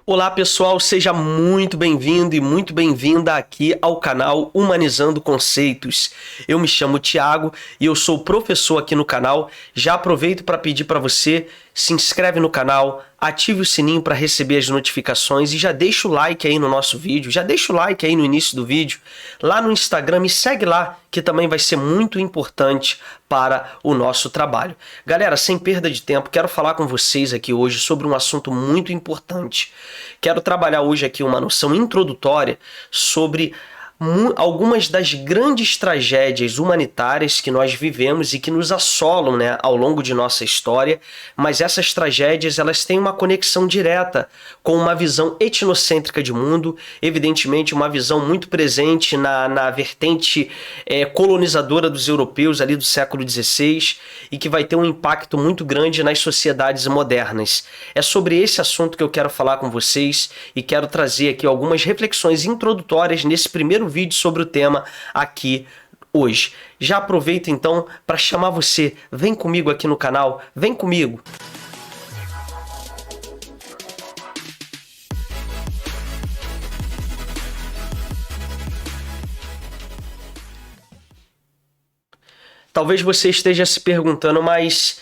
Olá pessoal, seja muito bem-vindo e muito bem-vinda aqui ao canal Humanizando Conceitos. Eu me chamo Thiago e eu sou professor aqui no canal. Já aproveito para pedir para você, se inscreve no canal, ative o sininho para receber as notificações e já deixa o like aí no nosso vídeo, já deixa o like aí no início do vídeo. Lá no Instagram me segue lá, que também vai ser muito importante para o nosso trabalho. Galera, sem perda de tempo, quero falar com vocês aqui hoje sobre um assunto muito importante. Quero trabalhar hoje aqui uma noção introdutória sobre algumas das grandes tragédias humanitárias que nós vivemos e que nos assolam, né, ao longo de nossa história, mas essas tragédias elas têm uma conexão direta com uma visão etnocêntrica de mundo, evidentemente uma visão muito presente na vertente colonizadora dos europeus ali do século XVI e que vai ter um impacto muito grande nas sociedades modernas. É sobre esse assunto que eu quero falar com vocês e quero trazer aqui algumas reflexões introdutórias nesse primeiro vídeo sobre o tema aqui hoje. Já aproveito então para chamar você, vem comigo aqui no canal, vem comigo. Talvez você esteja se perguntando, mas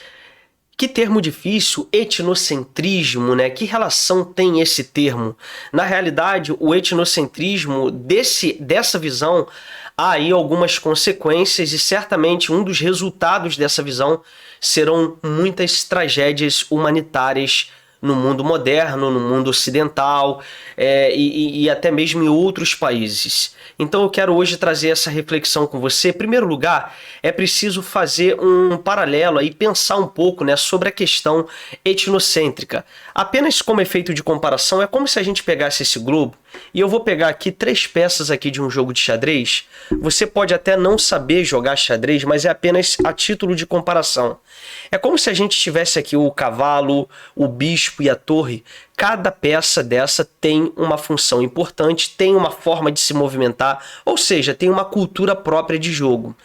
que termo difícil, etnocentrismo, né? Que relação tem esse termo? Na realidade, o etnocentrismo dessa visão há aí algumas consequências e certamente um dos resultados dessa visão serão muitas tragédias humanitárias no mundo moderno, no mundo ocidental e até mesmo em outros países. Então eu quero hoje trazer essa reflexão com você. Em primeiro lugar, é preciso fazer um paralelo e pensar um pouco, né, sobre a questão etnocêntrica. Apenas como efeito de comparação, é como se a gente pegasse esse globo e eu vou pegar aqui 3 peças aqui de um jogo de xadrez. Você pode até não saber jogar xadrez, mas é apenas a título de comparação. É como se a gente tivesse aqui o cavalo, o bispo e a torre. Cada peça dessa tem uma função importante, tem uma forma de se movimentar, ou seja, tem uma cultura própria de jogo.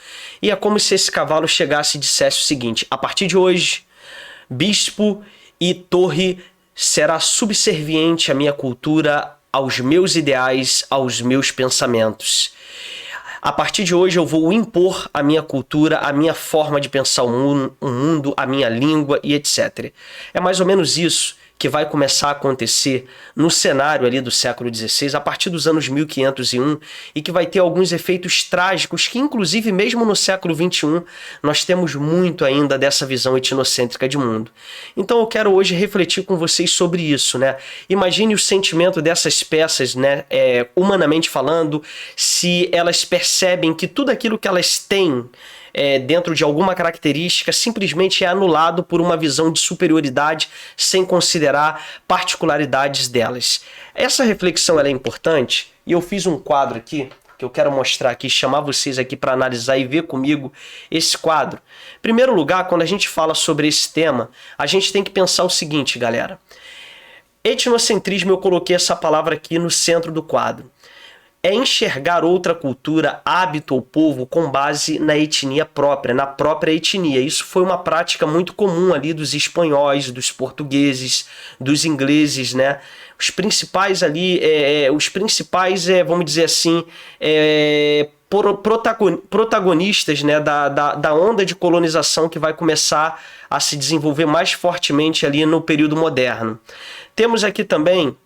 E é como se esse cavalo chegasse e dissesse o seguinte: a partir de hoje, bispo e torre será subserviente à minha cultura, aos meus ideais, aos meus pensamentos. A partir de hoje eu vou impor a minha cultura, a minha forma de pensar o mundo, a minha língua e etc. É mais ou menos isso que vai começar a acontecer no cenário ali do século XVI, a partir dos anos 1501, e que vai ter alguns efeitos trágicos que, inclusive, mesmo no século XXI, nós temos muito ainda dessa visão etnocêntrica de mundo. Então eu quero hoje refletir com vocês sobre isso, né? Imagine o sentimento dessas peças, né, humanamente falando, se elas percebem que tudo aquilo que elas têm dentro de alguma característica simplesmente é anulado por uma visão de superioridade sem considerar particularidades delas. Essa reflexão ela é importante e eu fiz um quadro aqui que eu quero mostrar aqui, chamar vocês aqui para analisar e ver comigo esse quadro. Em primeiro lugar, quando a gente fala sobre esse tema, a gente tem que pensar o seguinte, galera. Etnocentrismo, eu coloquei essa palavra aqui no centro do quadro. É enxergar outra cultura, hábito ou povo com base na etnia própria, na própria etnia. Isso foi uma prática muito comum ali dos espanhóis, dos portugueses, dos ingleses, né? Os principais ali, vamos dizer assim, protagonistas, né, da onda de colonização que vai começar a se desenvolver mais fortemente ali no período moderno. Temos aqui também,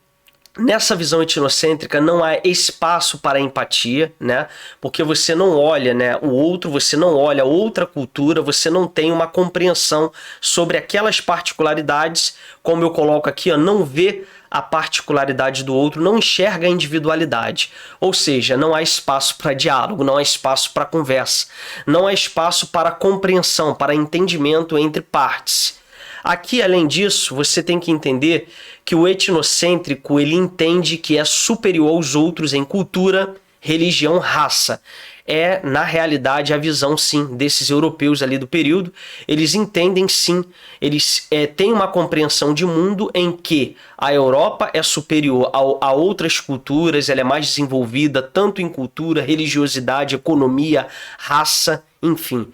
nessa visão etnocêntrica, não há espaço para empatia, né? Porque você não olha, né, o outro, você não olha outra cultura, você não tem uma compreensão sobre aquelas particularidades, como eu coloco aqui, ó, não vê a particularidade do outro, não enxerga a individualidade. Ou seja, não há espaço para diálogo, não há espaço para conversa, não há espaço para compreensão, para entendimento entre partes. Aqui, além disso, você tem que entender que o etnocêntrico ele entende que é superior aos outros em cultura, religião, raça. É, na realidade, a visão, sim, desses europeus ali do período. Eles entendem, sim, eles têm uma compreensão de mundo em que a Europa é superior a outras culturas, ela é mais desenvolvida tanto em cultura, religiosidade, economia, raça enfim.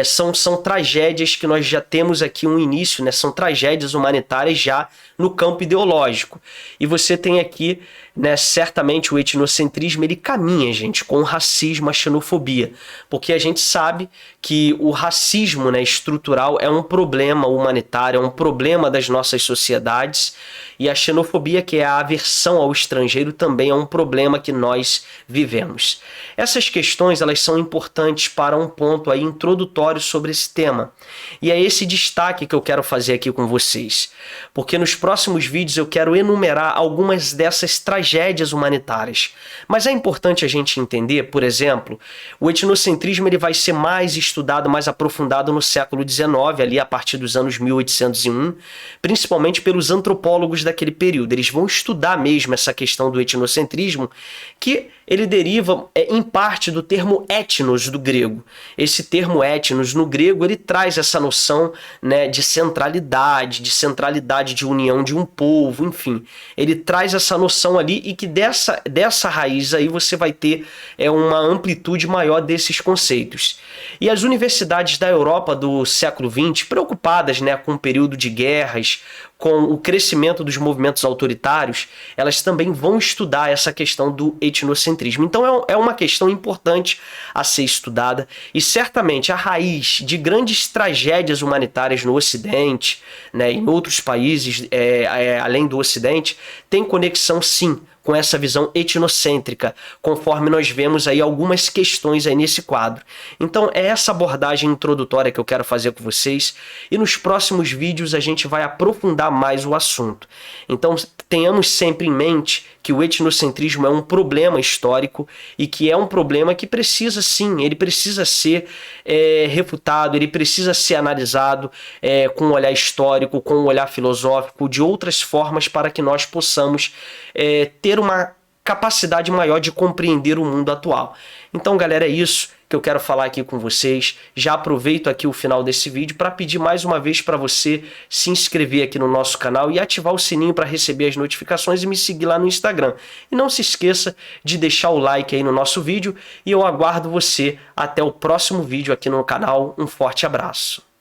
São tragédias que nós já temos aqui um início, né? São tragédias humanitárias já no campo ideológico. E você tem aqui, né, certamente o etnocentrismo, ele caminha, gente, com o racismo, a xenofobia. Porque a gente sabe que o racismo, né, estrutural é um problema humanitário, é um problema das nossas sociedades. E a xenofobia, que é a aversão ao estrangeiro, também é um problema que nós vivemos. Essas questões, elas são importantes para um ponto aí introdutório sobre esse tema. E é esse destaque que eu quero fazer aqui com vocês. Porque nos próximos vídeos eu quero enumerar algumas dessas tragédias humanitárias. Mas é importante a gente entender, por exemplo, o etnocentrismo ele vai ser mais estudado, mais aprofundado no século XIX, ali a partir dos anos 1801, principalmente pelos antropólogos daquele período. Eles vão estudar mesmo essa questão do etnocentrismo, que ele deriva em parte do termo etnos do grego. Esse termo etnos no grego, ele traz essa noção, né, de centralidade de união de um povo, enfim. Ele traz essa noção ali e que dessa raiz aí você vai ter uma amplitude maior desses conceitos. E as universidades da Europa do século XX, preocupadas, né, com o período de guerras, com o crescimento dos movimentos autoritários, elas também vão estudar essa questão do etnocentrismo. Então é uma questão importante a ser estudada e certamente a raiz de grandes tragédias humanitárias no Ocidente, né, em outros países além do Ocidente, tem conexão sim com essa visão etnocêntrica, conforme nós vemos aí algumas questões aí nesse quadro. Então é essa abordagem introdutória que eu quero fazer com vocês e nos próximos vídeos a gente vai aprofundar mais o assunto. Então tenhamos sempre em mente que o etnocentrismo é um problema histórico e que é um problema que precisa sim, ele precisa ser refutado, ele precisa ser analisado com um olhar histórico, com um olhar filosófico, de outras formas para que nós possamos ter uma capacidade maior de compreender o mundo atual. Então, galera, é isso que eu quero falar aqui com vocês. Já aproveito aqui o final desse vídeo para pedir mais uma vez para você se inscrever aqui no nosso canal e ativar o sininho para receber as notificações e me seguir lá no Instagram. E não se esqueça de deixar o like aí no nosso vídeo e eu aguardo você até o próximo vídeo aqui no canal. Um forte abraço.